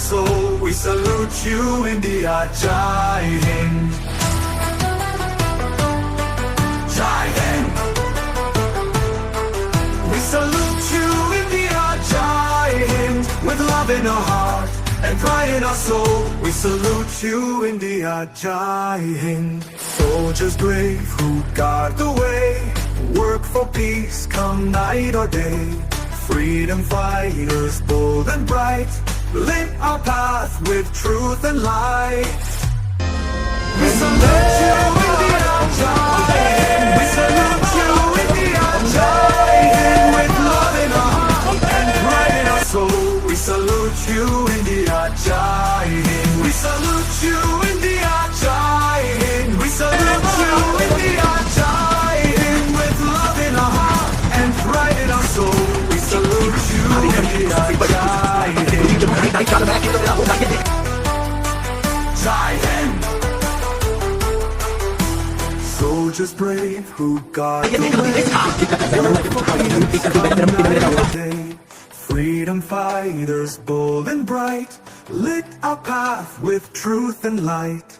soul. We salute you, India. Jai Hind. Jai Hind. We salute you, India. Jai Hind. With love in our heart and pride in our soul, we salute you, India. Jai Hind. Soldiers brave who guard the way, work for peace come night or day. Freedom fighters bold and bright, lit our path with truth and light. We salute you, India. Jai Hind. We salute you, India. Jai Hind. With love in our heart and pride in our soul, we salute you, India. Jai Hind. We salute you, India. Jai Hind. We salute you, India. Jai Hind. With love in our heart and pride in our soul, we salute you, India. Jai Hind. Jai Hind. Soldiers brave who guard the way. Freedom fighters bold and bright, lit our path with truth and light.